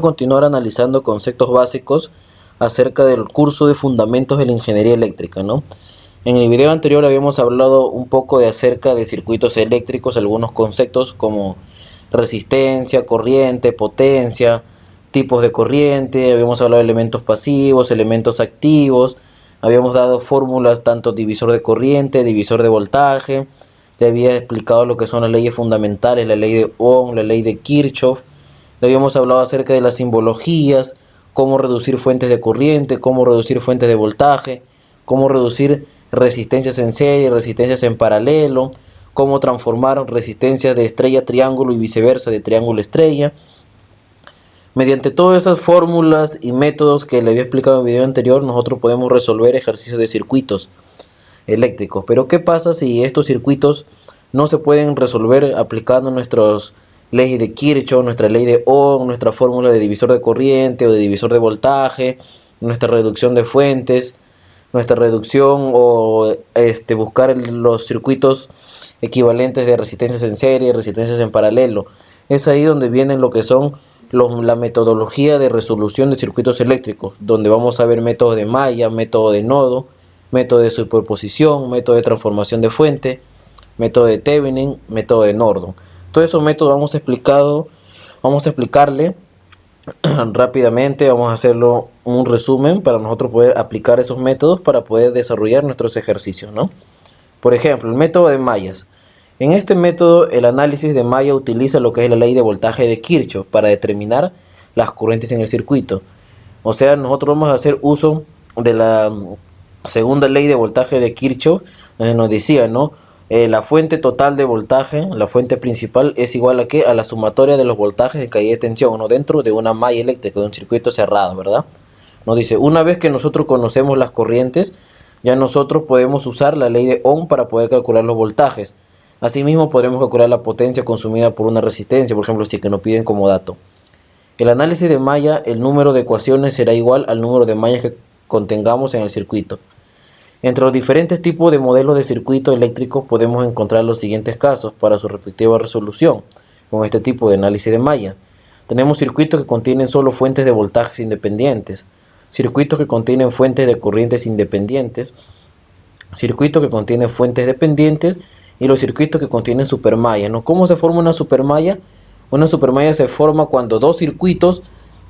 continuar analizando conceptos básicos acerca del curso de fundamentos de la ingeniería eléctrica, ¿no? En el video anterior habíamos hablado un poco acerca de circuitos eléctricos, algunos conceptos como resistencia, corriente, potencia, tipos de corriente, habíamos hablado de elementos pasivos, elementos activos, habíamos dado fórmulas tanto divisor de corriente, divisor de voltaje, le había explicado lo que son las leyes fundamentales, la ley de Ohm, la ley de Kirchhoff, le habíamos hablado acerca de las simbologías, cómo reducir fuentes de corriente, cómo reducir fuentes de voltaje, cómo reducir resistencias en serie, resistencias en paralelo, cómo transformar resistencias de estrella a triángulo y viceversa de triángulo a estrella. Mediante todas esas fórmulas y métodos que le había explicado en el video anterior, nosotros podemos resolver ejercicios de circuitos eléctricos. Pero ¿qué pasa si estos circuitos no se pueden resolver aplicando nuestras leyes de Kirchhoff, nuestra ley de Ohm, nuestra fórmula de divisor de corriente o de divisor de voltaje, nuestra reducción de fuentes, nuestra reducción o buscar los circuitos equivalentes de resistencias en serie, resistencias en paralelo? Es ahí donde vienen lo que son la metodología de resolución de circuitos eléctricos, donde vamos a ver métodos de malla, método de nodo, método de superposición, método de transformación de fuente, método de Thevenin, método de Norton. Todos esos métodos vamos a explicarle rápidamente, vamos a hacerlo un resumen para nosotros poder aplicar esos métodos para poder desarrollar nuestros ejercicios, ¿no? Por ejemplo, el método de mallas. En este método, el análisis de malla utiliza lo que es la ley de voltaje de Kirchhoff para determinar las corrientes en el circuito. O sea, nosotros vamos a hacer uso de la segunda ley de voltaje de Kirchhoff, nos decía, ¿no? La fuente total de voltaje, la fuente principal, es igual a ¿qué? A la sumatoria de los voltajes de caída de tensión, ¿no? Dentro de una malla eléctrica, de un circuito cerrado, ¿verdad? Nos dice, una vez que nosotros conocemos las corrientes, ya nosotros podemos usar la ley de Ohm para poder calcular los voltajes. Asimismo, podremos calcular la potencia consumida por una resistencia, por ejemplo, si que nos piden como dato. El análisis de malla, el número de ecuaciones será igual al número de mallas que contengamos en el circuito. Entre los diferentes tipos de modelos de circuito eléctrico podemos encontrar los siguientes casos para su respectiva resolución con este tipo de análisis de malla. Tenemos circuitos que contienen solo fuentes de voltajes independientes, circuitos que contienen fuentes de corrientes independientes, circuitos que contienen fuentes dependientes y los circuitos que contienen supermalla, ¿no? ¿Cómo se forma una supermalla? Una supermalla se forma cuando dos circuitos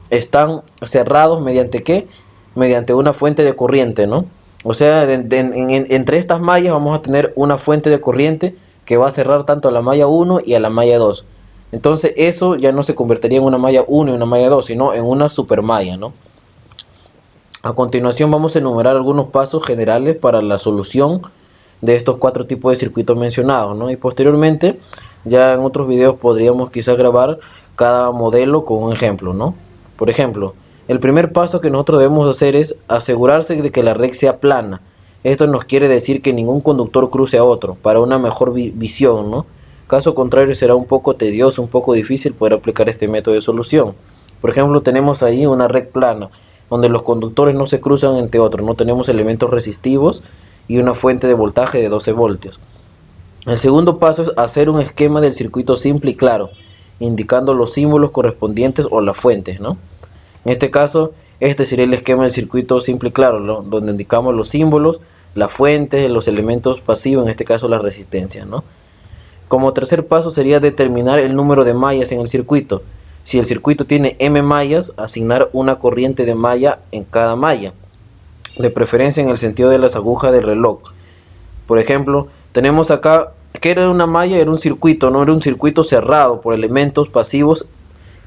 están cerrados mediante ¿qué? Mediante una fuente de corriente, ¿no? O sea, entre estas mallas vamos a tener una fuente de corriente que va a cerrar tanto a la malla 1 y a la malla 2. Entonces eso ya no se convertiría en una malla 1 y una malla 2, sino en una supermalla, ¿no? A continuación vamos a enumerar algunos pasos generales para la solución de estos cuatro tipos de circuitos mencionados, ¿no? Y posteriormente, ya en otros videos podríamos quizás grabar cada modelo con un ejemplo, ¿no? Por ejemplo, el primer paso que nosotros debemos hacer es asegurarse de que la red sea plana. Esto nos quiere decir que ningún conductor cruce a otro para una mejor visión, ¿no? Caso contrario será un poco tedioso, un poco difícil poder aplicar este método de solución. Por ejemplo, tenemos ahí una red plana donde los conductores no se cruzan entre otros, no tenemos elementos resistivos y una fuente de voltaje de 12 voltios. El segundo paso es hacer un esquema del circuito simple y claro, indicando los símbolos correspondientes o las fuentes, ¿no? En este caso, este sería el esquema del circuito simple y claro, ¿no? Donde indicamos los símbolos, las fuentes, los elementos pasivos, en este caso las resistencias, ¿no? Como tercer paso sería determinar el número de mallas en el circuito. Si el circuito tiene m mallas, asignar una corriente de malla en cada malla, de preferencia en el sentido de las agujas del reloj. Por ejemplo, tenemos acá, ¿qué era una malla? Era un circuito, no era un circuito cerrado por elementos pasivos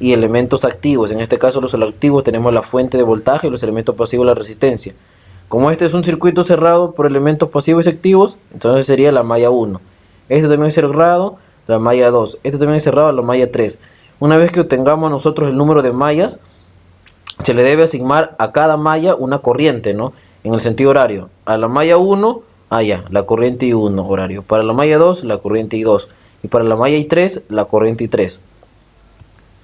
y elementos activos. En este caso los activos tenemos la fuente de voltaje y los elementos pasivos la resistencia. Como este es un circuito cerrado por elementos pasivos y activos, entonces sería la malla 1. Este también es cerrado, la malla 2. Este también es cerrado, la malla 3. Una vez que obtengamos nosotros el número de mallas, se le debe asignar a cada malla una corriente, ¿no? En el sentido horario. A la malla 1, la corriente I1 horario. Para la malla 2, la corriente I2. Y para la malla I3, la corriente I3.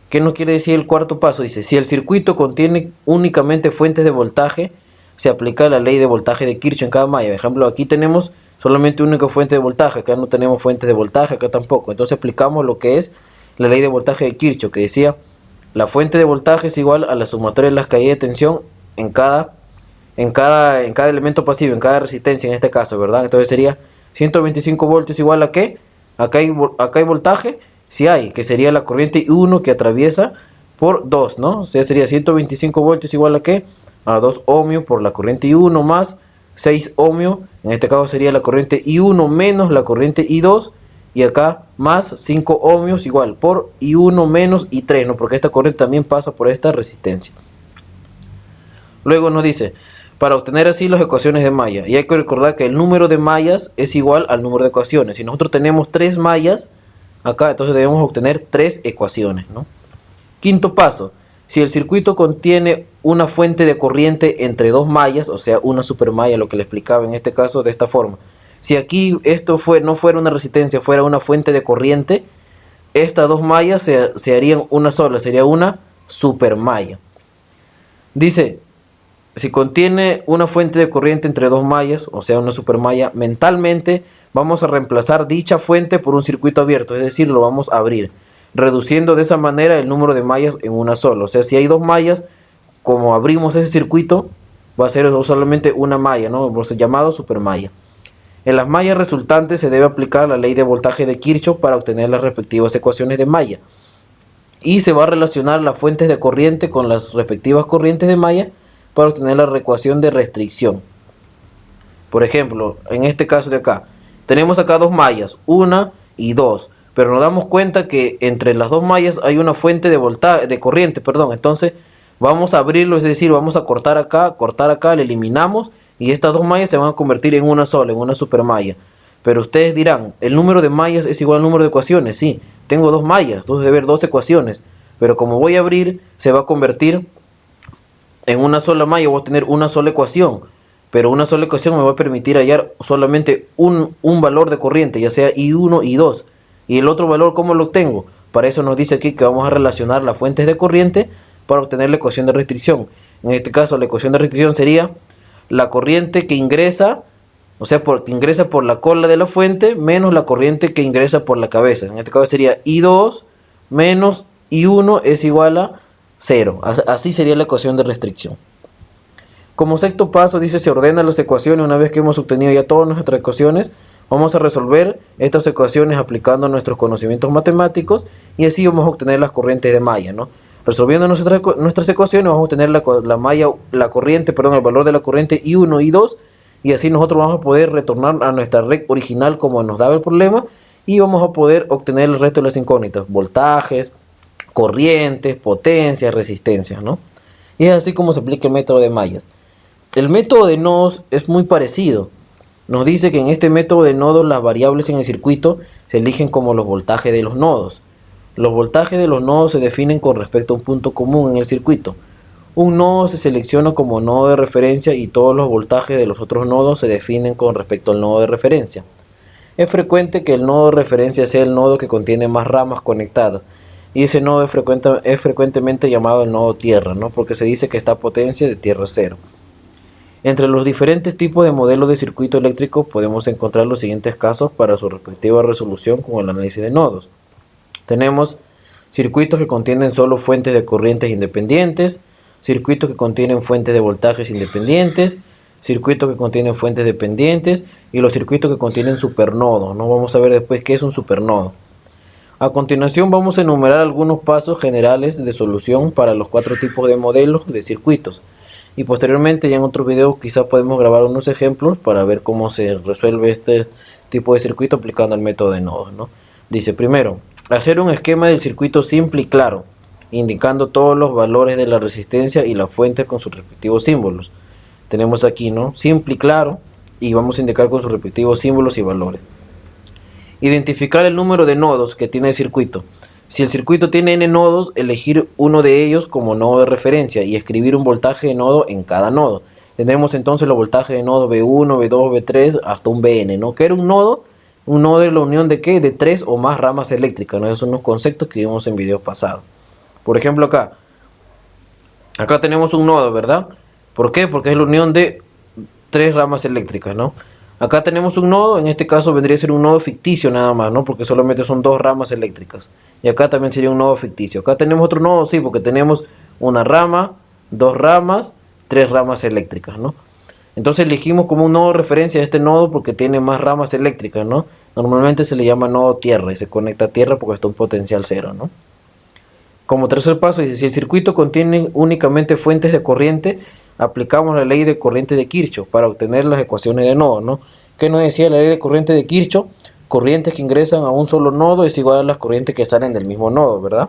¿Qué nos quiere decir el cuarto paso? Dice, si el circuito contiene únicamente fuentes de voltaje, se aplica la ley de voltaje de Kirchhoff en cada malla. Por ejemplo, aquí tenemos solamente una única fuente de voltaje, acá no tenemos fuentes de voltaje, acá tampoco. Entonces aplicamos lo que es la ley de voltaje de Kirchhoff, que decía la fuente de voltaje es igual a la sumatoria de las caídas de tensión en cada elemento pasivo, en cada resistencia en este caso, ¿verdad? Entonces sería 125 voltios igual a ¿qué? Acá hay voltaje, si hay, que sería la corriente I1 que atraviesa por 2, ¿no? O sea, sería 125 voltios igual a ¿qué? A 2 ohmios por la corriente I1 más 6 ohmios, en este caso sería la corriente I1 menos la corriente I2, y acá más 5 ohmios igual por I1 menos I3, ¿no? Porque esta corriente también pasa por esta resistencia. Luego nos dice, para obtener así las ecuaciones de malla, y hay que recordar que el número de mallas es igual al número de ecuaciones. Si nosotros tenemos 3 mallas acá, entonces debemos obtener 3 ecuaciones, ¿no? Quinto paso, si el circuito contiene una fuente de corriente entre 2 mallas, o sea, una supermalla, lo que le explicaba en este caso de esta forma. Si aquí esto no fuera una resistencia, fuera una fuente de corriente, estas 2 mallas se harían una sola, sería una supermalla. Dice, si contiene una fuente de corriente entre 2 mallas, o sea, una supermalla, mentalmente vamos a reemplazar dicha fuente por un circuito abierto, es decir, lo vamos a abrir, reduciendo de esa manera el número de mallas en una sola. O sea, si hay 2 mallas, como abrimos ese circuito, va a ser solamente una malla, ¿no? Llamado supermalla. En las mallas resultantes se debe aplicar la ley de voltaje de Kirchhoff para obtener las respectivas ecuaciones de malla. Y se va a relacionar las fuentes de corriente con las respectivas corrientes de malla para obtener la ecuación de restricción. Por ejemplo, en este caso de acá, tenemos acá 2 mallas, 1 y 2, pero nos damos cuenta que entre las 2 mallas hay una fuente de corriente, entonces vamos a abrirlo, es decir, vamos a cortar acá, le eliminamos y estas 2 mallas se van a convertir en una sola, en una supermalla. Pero ustedes dirán, ¿el número de mallas es igual al número de ecuaciones? Sí, tengo 2 mallas, entonces debe haber 2 ecuaciones, pero como voy a abrir, se va a convertir en una sola malla, voy a tener una sola ecuación, pero una sola ecuación me va a permitir hallar solamente un valor de corriente, ya sea I1 y I2. Y el otro valor, ¿cómo lo obtengo? Para eso nos dice aquí que vamos a relacionar las fuentes de corriente para obtener la ecuación de restricción. En este caso, la ecuación de restricción sería la corriente que ingresa, o sea, que ingresa por la cola de la fuente, menos la corriente que ingresa por la cabeza. En este caso sería I2 menos I1 es igual a 0. Así sería la ecuación de restricción. Como sexto paso, dice, se ordenan las ecuaciones. Una vez que hemos obtenido ya todas nuestras ecuaciones, vamos a resolver estas ecuaciones aplicando nuestros conocimientos matemáticos y así vamos a obtener las corrientes de malla, ¿no? Resolviendo nuestras ecuaciones vamos a obtener el valor de la corriente I1 y I2, y así nosotros vamos a poder retornar a nuestra red original como nos daba el problema y vamos a poder obtener el resto de las incógnitas, voltajes, corrientes, potencias, resistencias, ¿no? Y es así como se aplica el método de mallas. El método de nodos es muy parecido. Nos dice que en este método de nodos las variables en el circuito se eligen como los voltajes de los nodos. Los voltajes de los nodos se definen con respecto a un punto común en el circuito. Un nodo se selecciona como nodo de referencia y todos los voltajes de los otros nodos se definen con respecto al nodo de referencia. Es frecuente que el nodo de referencia sea el nodo que contiene más ramas conectadas, y ese nodo es frecuentemente llamado el nodo tierra, ¿no? Porque se dice que está a potencia de tierra cero. Entre los diferentes tipos de modelos de circuito eléctrico podemos encontrar los siguientes casos para su respectiva resolución con el análisis de nodos. Tenemos circuitos que contienen solo fuentes de corrientes independientes, circuitos que contienen fuentes de voltajes independientes, circuitos que contienen fuentes dependientes y los circuitos que contienen supernodos, ¿no? Vamos a ver después qué es un supernodo. A continuación vamos a enumerar algunos pasos generales de solución para los 4 tipos de modelos de circuitos. Y posteriormente ya en otros videos quizás podemos grabar unos ejemplos para ver cómo se resuelve este tipo de circuito aplicando el método de nodos, ¿no? Dice, primero, hacer un esquema del circuito simple y claro, indicando todos los valores de la resistencia y la fuente con sus respectivos símbolos. Tenemos aquí, ¿no? Simple y claro, y vamos a indicar con sus respectivos símbolos y valores. Identificar el número de nodos que tiene el circuito. Si el circuito tiene n nodos, elegir uno de ellos como nodo de referencia y escribir un voltaje de nodo en cada nodo. Tendremos entonces los voltajes de nodo B1, B2, B3 hasta un Bn, ¿no? ¿Qué era un nodo? Un nodo es la unión de ¿qué? De 3 o más ramas eléctricas, ¿no? Esos son los conceptos que vimos en videos pasados. Por ejemplo acá tenemos un nodo, ¿verdad? ¿Por qué? Porque es la unión de 3 ramas eléctricas, ¿no? Acá tenemos un nodo, en este caso vendría a ser un nodo ficticio nada más, ¿no? Porque solamente son dos ramas eléctricas. Y acá también sería un nodo ficticio. Acá tenemos otro nodo, sí, porque tenemos una rama, dos ramas, tres ramas eléctricas, ¿no? Entonces elegimos como un nodo de referencia a este nodo porque tiene más ramas eléctricas, ¿no? Normalmente se le llama nodo tierra y se conecta a tierra porque está un potencial cero, ¿no? Como tercer paso, dice, si el circuito contiene únicamente fuentes de corriente, aplicamos la ley de corriente de Kirchhoff para obtener las ecuaciones de nodo, ¿no? ¿Qué nos decía la ley de corriente de Kirchhoff? Corrientes que ingresan a un solo nodo es igual a las corrientes que salen del mismo nodo, ¿verdad?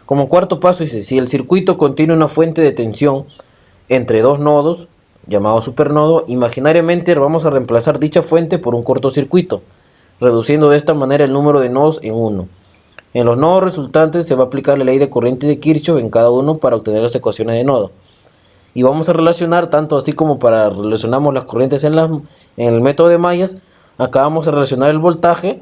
Como cuarto paso, dice, si el circuito contiene una fuente de tensión entre dos nodos, llamado supernodo, imaginariamente vamos a reemplazar dicha fuente por un cortocircuito, reduciendo de esta manera el número de nodos en 1. En los nodos resultantes se va a aplicar la ley de corriente de Kirchhoff en cada uno para obtener las ecuaciones de nodo. Y vamos a relacionar, tanto así como para relacionamos las corrientes en el método de mallas, acá vamos a relacionar el voltaje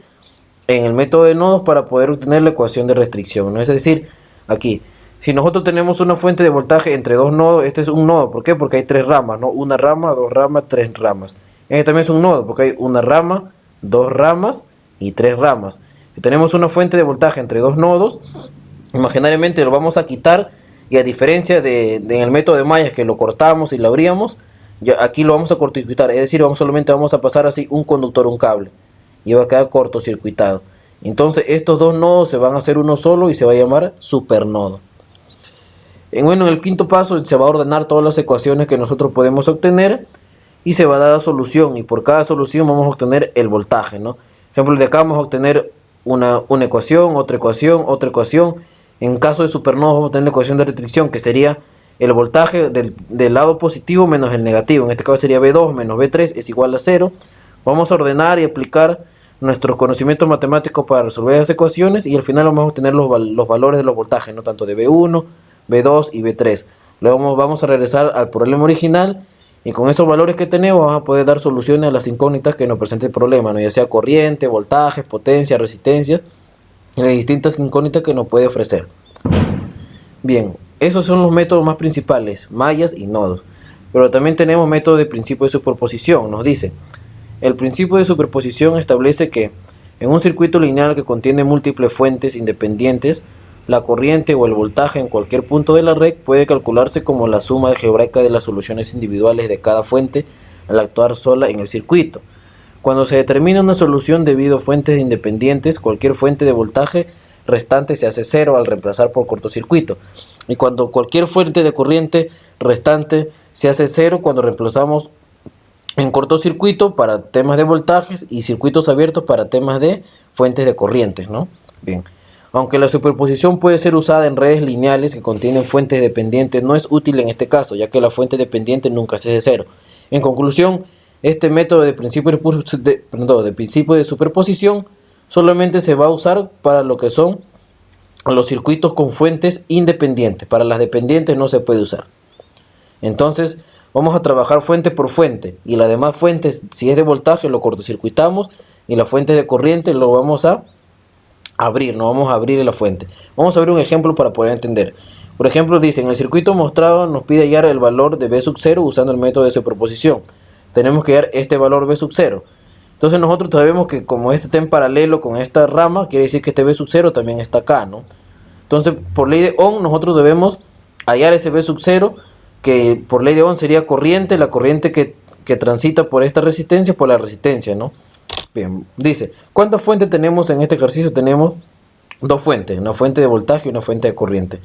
en el método de nodos para poder obtener la ecuación de restricción, ¿no? Es decir, aquí, si nosotros tenemos una fuente de voltaje entre dos nodos, este es un nodo. ¿Por qué? Porque hay tres ramas, ¿no? Una rama, dos ramas, tres ramas. Este también es un nodo porque hay una rama, dos ramas y tres ramas. Si tenemos una fuente de voltaje entre dos nodos, imaginariamente lo vamos a quitar, y a diferencia en el método de mallas que lo cortamos y lo abríamos, ya aquí lo vamos a cortocircuitar, es decir, solamente vamos a pasar así un conductor, un cable, y va a quedar cortocircuitado. Entonces estos dos nodos se van a hacer uno solo y se va a llamar supernodo. En el quinto paso se va a ordenar todas las ecuaciones que nosotros podemos obtener y se va a dar la solución, y por cada solución vamos a obtener el voltaje, ¿no? Por ejemplo, de acá vamos a obtener una ecuación, otra ecuación, otra ecuación. En caso de supernodos vamos a tener la ecuación de restricción, que sería el voltaje del lado positivo menos el negativo. En este caso sería V2 menos V3 es igual a 0. Vamos a ordenar y aplicar nuestros conocimientos matemáticos para resolver esas ecuaciones, y al final vamos a obtener los valores de los voltajes, ¿no? Tanto de V1, V2 y V3. Luego vamos a regresar al problema original, y con esos valores que tenemos vamos a poder dar soluciones a las incógnitas que nos presente el problema, ¿no? Ya sea corriente, voltajes, potencia, resistencias, y las distintas incógnitas que nos puede ofrecer. Bien, esos son los métodos más principales, mallas y nodos. Pero también tenemos métodos de principio de superposición. Nos dice, el principio de superposición establece que en un circuito lineal que contiene múltiples fuentes independientes, la corriente o el voltaje en cualquier punto de la red puede calcularse como la suma algebraica de las soluciones individuales de cada fuente al actuar sola en el circuito. Cuando se determina una solución debido a fuentes independientes, cualquier fuente de voltaje restante se hace cero al reemplazar por cortocircuito. Y cuando cualquier fuente de corriente restante se hace cero cuando reemplazamos en cortocircuito para temas de voltajes y circuitos abiertos para temas de fuentes de corrientes, ¿no? Bien. Aunque la superposición puede ser usada en redes lineales que contienen fuentes dependientes, no es útil en este caso, ya que la fuente dependiente nunca se hace cero. En conclusión, este método de principio de superposición solamente se va a usar para lo que son los circuitos con fuentes independientes. Para las dependientes no se puede usar. Entonces vamos a trabajar fuente por fuente, y las demás fuentes, si es de voltaje, lo cortocircuitamos, y la fuente de corriente lo vamos a abrir, no vamos a abrir la fuente. Vamos a ver un ejemplo para poder entender. Por ejemplo, dice, en el circuito mostrado nos pide hallar el valor de V sub 0 usando el método de superposición. Tenemos que hallar este valor V sub 0. Entonces nosotros sabemos que como este está en paralelo con esta rama, quiere decir que este V sub 0 también está acá, ¿no? Entonces, por ley de Ohm, nosotros debemos hallar ese V sub 0, que por ley de Ohm sería corriente, la corriente que transita por esta resistencia, por la resistencia, ¿no? Bien, dice, ¿cuántas fuentes tenemos en este ejercicio? Tenemos dos fuentes, una fuente de voltaje y una fuente de corriente.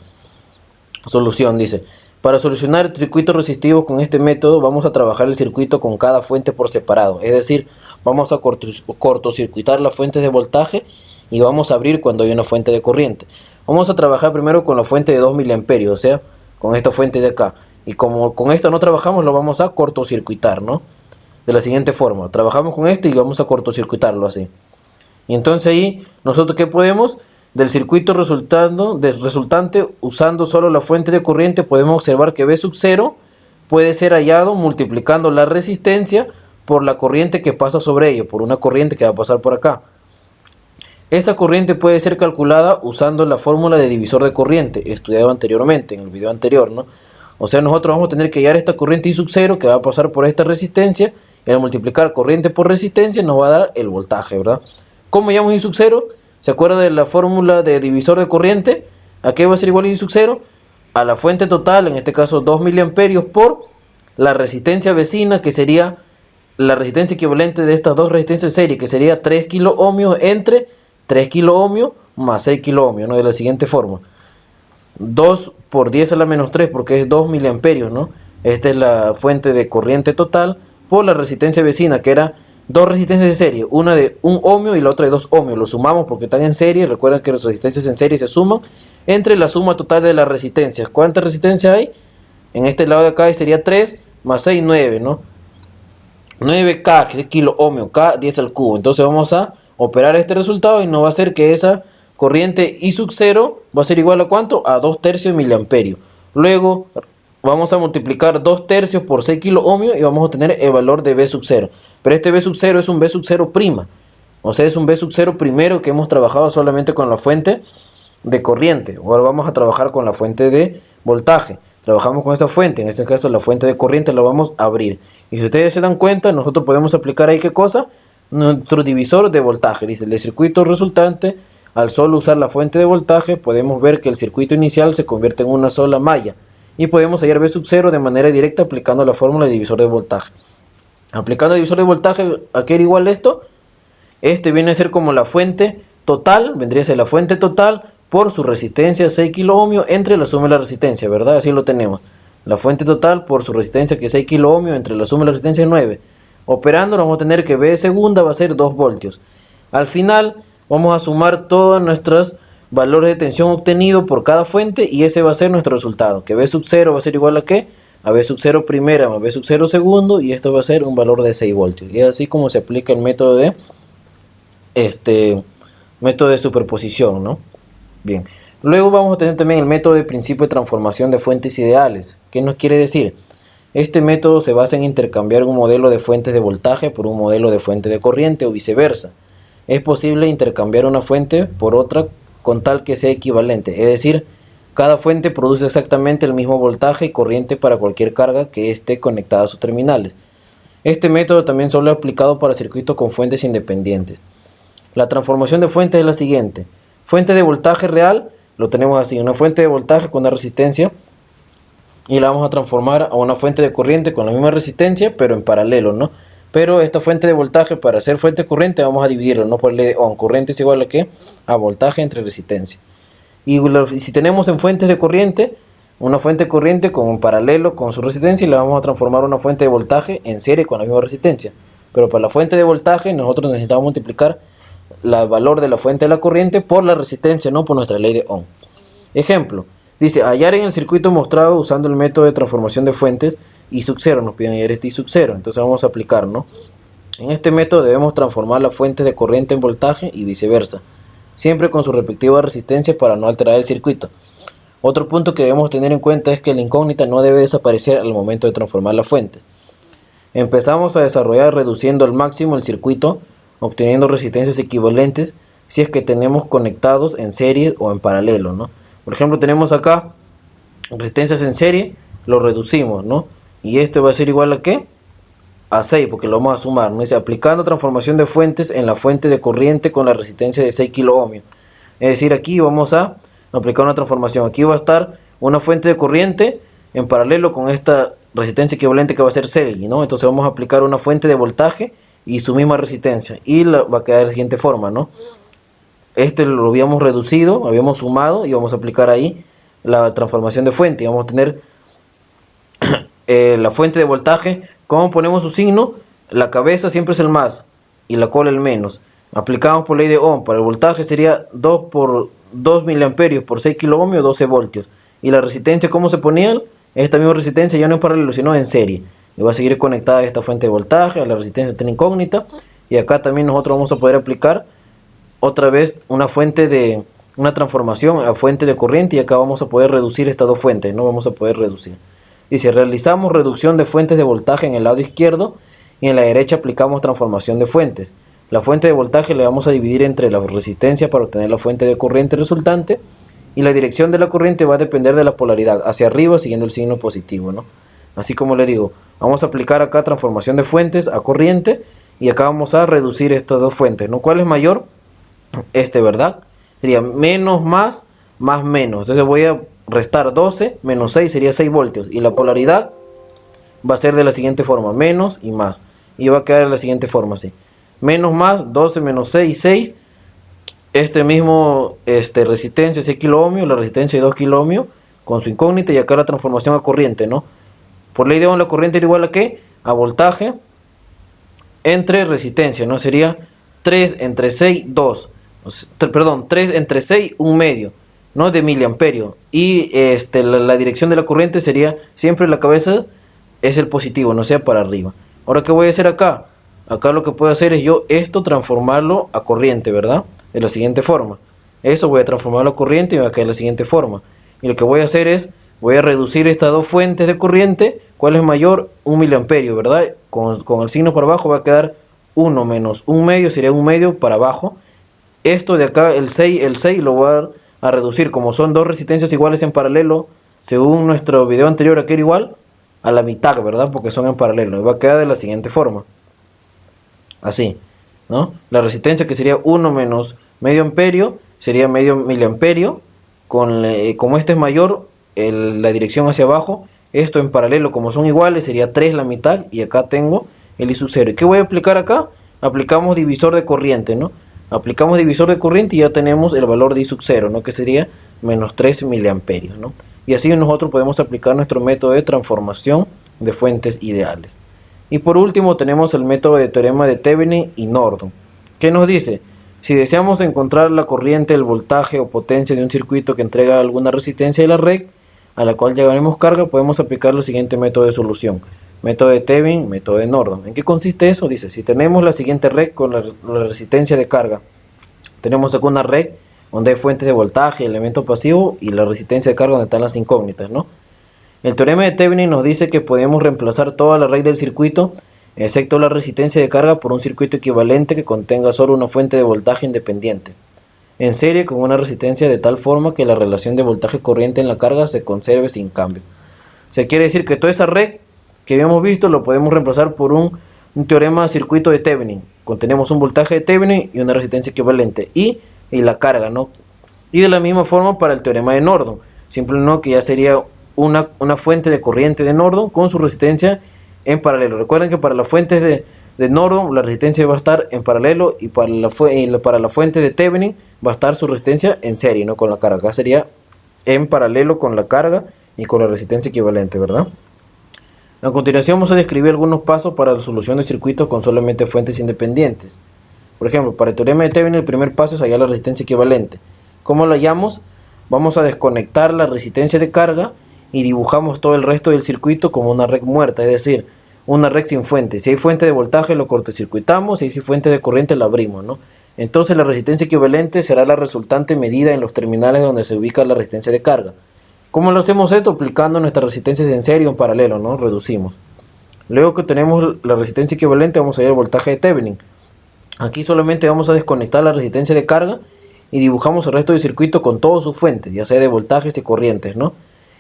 Solución, dice, para solucionar circuitos resistivos con este método vamos a trabajar el circuito con cada fuente por separado, es decir, vamos a cortocircuitar las fuentes de voltaje y vamos a abrir cuando hay una fuente de corriente. Vamos a trabajar primero con la fuente de 2 miliamperios, o sea, con esta fuente de acá, y como con esto no trabajamos, lo vamos a cortocircuitar, ¿no? De la siguiente forma, trabajamos con este y vamos a cortocircuitarlo así. Y entonces ahí, nosotros ¿qué podemos? Del circuito resultante, usando solo la fuente de corriente, podemos observar que V sub 0 puede ser hallado multiplicando la resistencia por la corriente que pasa sobre ello, por una corriente que va a pasar por acá. Esa corriente puede ser calculada usando la fórmula de divisor de corriente, estudiado anteriormente, en el video anterior, ¿no? O sea, nosotros vamos a tener que hallar esta corriente I sub 0 que va a pasar por esta resistencia, Y al multiplicar corriente por resistencia nos va a dar el voltaje, ¿verdad? ¿Cómo llamamos I sub 0? ¿Se acuerda de la fórmula de divisor de corriente? ¿A qué va a ser igual I sub 0? A la fuente total, en este caso 2 miliamperios, por la resistencia vecina, que sería la resistencia equivalente de estas dos resistencias de serie, que sería 3 kilo ohmios entre 3 kilo ohmios más 6 kilo ohmios, ¿no? De la siguiente forma. 2 por 10 a la menos 3, porque es 2 miliamperios, ¿no? Esta es la fuente de corriente total por la resistencia vecina, que era dos resistencias de serie, una de 1 ohmio y la otra de 2 ohmios. Lo sumamos porque están en serie. Recuerden que las resistencias en serie se suman entre la suma total de las resistencias. ¿Cuántas resistencias hay? En este lado de acá sería 3 más 6, 9, ¿no? 9K, que es kilo ohmio, K 10 al cubo. Entonces vamos a operar este resultado y nos va a hacer que esa corriente I sub 0 va a ser igual a ¿cuánto? A 2 tercios miliamperios. Luego vamos a multiplicar 2 tercios por 6 kilo ohmios y vamos a tener el valor de B sub 0. Pero este B sub 0 es un B sub 0 prima. O sea, es un B sub 0 primero, que hemos trabajado solamente con la fuente de corriente. Ahora vamos a trabajar con la fuente de voltaje. Trabajamos con esa fuente, en este caso la fuente de corriente la vamos a abrir. Y si ustedes se dan cuenta, nosotros podemos aplicar ahí ¿qué cosa? Nuestro divisor de voltaje. Dice, el circuito resultante, al solo usar la fuente de voltaje, podemos ver que el circuito inicial se convierte en una sola malla. Y podemos hallar B sub 0 de manera directa aplicando la fórmula de divisor de voltaje. Aplicando el divisor de voltaje, ¿a qué era igual esto? Este viene a ser como la fuente total, vendría a ser la fuente total por su resistencia 6 kilo ohmios entre la suma y la resistencia, ¿verdad? Así lo tenemos. La fuente total por su resistencia, que es 6 kilo ohmios, entre la suma y la resistencia es 9. Operando vamos a tener que B segunda va a ser 2 voltios. Al final vamos a sumar todos nuestros valores de tensión obtenidos por cada fuente y ese va a ser nuestro resultado. Que B sub 0 va a ser igual a ¿qué? A B sub 0 primera más B sub 0 segundo, y esto va a ser un valor de 6 voltios. Y es así como se aplica el método de superposición, ¿no? Bien. Luego vamos a tener también el método de principio de transformación de fuentes ideales. ¿Qué nos quiere decir? Este método se basa en intercambiar un modelo de fuentes de voltaje por un modelo de fuente de corriente o viceversa. Es posible intercambiar una fuente por otra con tal que sea equivalente, es decir, cada fuente produce exactamente el mismo voltaje y corriente para cualquier carga que esté conectada a sus terminales. Este método también solo es aplicado para circuitos con fuentes independientes. La transformación de fuentes es la siguiente. Fuente de voltaje real, lo tenemos así, una fuente de voltaje con una resistencia, y la vamos a transformar a una fuente de corriente con la misma resistencia, pero en paralelo, ¿no? Pero esta fuente de voltaje, para ser fuente de corriente, vamos a dividirlo, ¿no? Por ley de Ohm. Corriente es igual a ¿qué? A voltaje entre resistencia. Y si tenemos en fuentes de corriente, una fuente de corriente con paralelo con su resistencia, y la vamos a transformar a una fuente de voltaje en serie con la misma resistencia. Pero para la fuente de voltaje nosotros necesitamos multiplicar el valor de la fuente de la corriente por la resistencia, no por nuestra ley de Ohm. Ejemplo, dice, hallar en el circuito mostrado usando el método de transformación de fuentes I sub 0, nos piden hallar este I sub 0, entonces vamos a aplicar, ¿no? En este método debemos transformar la fuente de corriente en voltaje y viceversa, siempre con su respectiva resistencia para no alterar el circuito. Otro punto que debemos tener en cuenta es que la incógnita no debe desaparecer al momento de transformar la fuente. Empezamos a desarrollar reduciendo al máximo el circuito, obteniendo resistencias equivalentes si es que tenemos conectados en serie o en paralelo, ¿no? Por ejemplo, tenemos acá resistencias en serie, lo reducimos, ¿no? Y esto va a ser igual a ¿qué? A 6, porque lo vamos a sumar, ¿no? Dice, aplicando transformación de fuentes en la fuente de corriente con la resistencia de 6 kilo ohmios. Es decir, aquí vamos a aplicar una transformación. Aquí va a estar una fuente de corriente en paralelo con esta resistencia equivalente que va a ser 6, ¿no? Entonces vamos a aplicar una fuente de voltaje y su misma resistencia. Y va a quedar de la siguiente forma, ¿no? Este lo habíamos reducido, habíamos sumado y vamos a aplicar ahí la transformación de fuente. Y vamos a tener la fuente de voltaje. ¿Cómo ponemos su signo? La cabeza siempre es el más y la cola el menos. Aplicamos por ley de Ohm. Para el voltaje sería 2 por 2 miliamperios por 6 kilo ohmios, 12 voltios. Y la resistencia, ¿cómo se ponía? Esta misma resistencia ya no en paralelo, sino en serie. Y va a seguir conectada a esta fuente de voltaje, a la resistencia de incógnita. Y acá también nosotros vamos a poder aplicar otra vez una transformación a fuente de corriente, y acá vamos a poder reducir estas dos fuentes, no vamos a poder reducir. Dice, realizamos reducción de fuentes de voltaje en el lado izquierdo y en la derecha aplicamos transformación de fuentes. La fuente de voltaje le vamos a dividir entre la resistencia para obtener la fuente de corriente resultante, y la dirección de la corriente va a depender de la polaridad, hacia arriba siguiendo el signo positivo, ¿no? Así como le digo, Vamos a aplicar acá transformación de fuentes a corriente y acá vamos a reducir estas dos fuentes, ¿no? ¿Cuál es mayor? ¿Verdad? Sería menos más menos. Entonces voy a restar 12 menos 6 sería 6 voltios y la polaridad va a ser de la siguiente forma, menos y más. Y va a quedar de la siguiente forma, así. Menos más, 12 menos 6, 6. Resistencia 6 kilo ohmios, la resistencia de 2 kilo ohmios con su incógnita y acá la transformación a corriente, ¿no? Por ley de Ohm la corriente era igual a ¿qué? A voltaje entre resistencia, ¿no? Sería 3 entre 6, 2. Perdón, 3 entre 6, 1 medio, ¿no? De miliamperio. Y la dirección de la corriente sería siempre la cabeza es el positivo, no sea para arriba. Ahora, ¿qué voy a hacer acá? Acá lo que puedo hacer es yo transformarlo a corriente, ¿verdad? De la siguiente forma. Eso voy a transformarlo a corriente y va a quedar de la siguiente forma. Y lo que voy a hacer es, voy a reducir estas dos fuentes de corriente. ¿Cuál es mayor? 1 miliamperio, ¿verdad? Con el signo para abajo va a quedar 1 menos 1 medio, sería 1 medio para abajo. Esto de acá, el 6 lo voy a reducir. Como son dos resistencias iguales en paralelo, según nuestro video anterior, aquí era igual a la mitad, ¿verdad? Porque son en paralelo. Y va a quedar de la siguiente forma. Así, ¿no? La resistencia que sería 1 menos medio amperio sería medio miliamperio. Como este es mayor, la dirección hacia abajo. Esto en paralelo, como son iguales, sería 3 la mitad. Y acá tengo el I sub 0. ¿Y qué voy a aplicar acá? Aplicamos divisor de corriente, ¿no? Aplicamos divisor de corriente y ya tenemos el valor de I sub 0, ¿no? Que sería menos 3 miliamperios, ¿no? Y así nosotros podemos aplicar nuestro método de transformación de fuentes ideales. Y por último tenemos el método de teorema de Thevenin y Nordon. ¿Qué nos dice? Si deseamos encontrar la corriente, el voltaje o potencia de un circuito que entrega alguna resistencia de la red a la cual llevaremos carga, podemos aplicar el siguiente método de solución. Método de Thevenin, método de Nordon. ¿En qué consiste eso? Dice, si tenemos la siguiente red con la resistencia de carga, tenemos acá una red donde hay fuentes de voltaje, elemento pasivo y la resistencia de carga donde están las incógnitas, ¿no? El teorema de Thevenin nos dice que podemos reemplazar toda la red del circuito, excepto la resistencia de carga, por un circuito equivalente que contenga solo una fuente de voltaje independiente, en serie con una resistencia de tal forma que la relación de voltaje-corriente en la carga se conserve sin cambio. O sea, quiere decir que toda esa red que habíamos visto lo podemos reemplazar por un teorema de circuito de Thevenin. Contenemos un voltaje de Thevenin y una resistencia equivalente y la carga, ¿no? Y de la misma forma para el teorema de Nordon, simplemente que ya sería una fuente de corriente de Nordon con su resistencia en paralelo. Recuerden que para las fuentes de Nordon la resistencia va a estar en paralelo y para la fuente de Thevenin va a estar su resistencia en serie, ¿no? Con la carga. Acá sería en paralelo con la carga y con la resistencia equivalente, ¿verdad? A continuación vamos a describir algunos pasos para la solución de circuitos con solamente fuentes independientes. Por ejemplo, para el teorema de Thevenin el primer paso es hallar la resistencia equivalente. ¿Cómo lo hallamos? Vamos a desconectar la resistencia de carga y dibujamos todo el resto del circuito como una red muerta, es decir, una red sin fuente. Si hay fuente de voltaje lo cortocircuitamos y si hay fuente de corriente la abrimos, ¿no? Entonces la resistencia equivalente será la resultante medida en los terminales donde se ubica la resistencia de carga. ¿Cómo lo hacemos esto? Aplicando nuestras resistencias en serie o en paralelo, ¿no? Reducimos. Luego que tenemos la resistencia equivalente vamos a hallar el voltaje de Thevenin. Aquí solamente vamos a desconectar la resistencia de carga y dibujamos el resto del circuito con todas sus fuentes, ya sea de voltajes y corrientes, ¿no?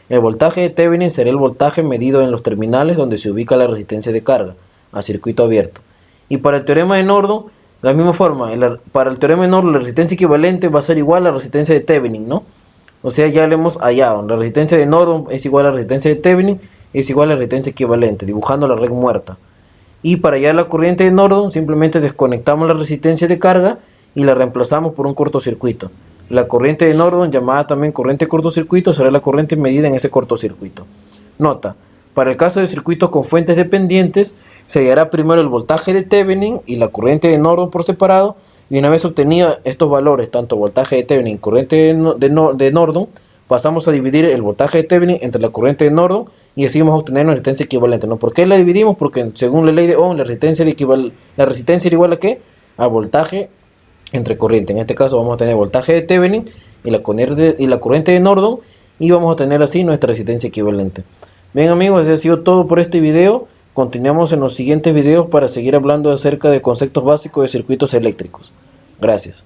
El voltaje de Thevenin será el voltaje medido en los terminales donde se ubica la resistencia de carga, a circuito abierto. Y para el teorema de Nordon, de la misma forma, para el teorema de Nordon la resistencia equivalente va a ser igual a la resistencia de Thevenin, ¿no? O sea, ya lo hemos hallado. La resistencia de Nordon es igual a la resistencia de Thevenin, es igual a la resistencia equivalente, dibujando la red muerta. Y para hallar la corriente de Nordon, simplemente desconectamos la resistencia de carga y la reemplazamos por un cortocircuito. La corriente de Nordon, llamada también corriente de cortocircuito, será la corriente medida en ese cortocircuito. Nota: para el caso de circuitos con fuentes dependientes, se hallará primero el voltaje de Thevenin y la corriente de Nordon por separado, y una vez obtenida estos valores, tanto voltaje de Thevenin y corriente de Nordon, pasamos a dividir el voltaje de Thevenin entre la corriente de Nordon y así vamos a obtener una resistencia equivalente, ¿no? ¿Por qué la dividimos? Porque según la ley de Ohm, la resistencia era igual a ¿qué? A voltaje entre corriente. En este caso vamos a tener voltaje de Thevenin y la corriente de Nordon y vamos a tener así nuestra resistencia equivalente. Bien amigos, eso ha sido todo por este video. Continuamos en los siguientes videos para seguir hablando acerca de conceptos básicos de circuitos eléctricos. Gracias.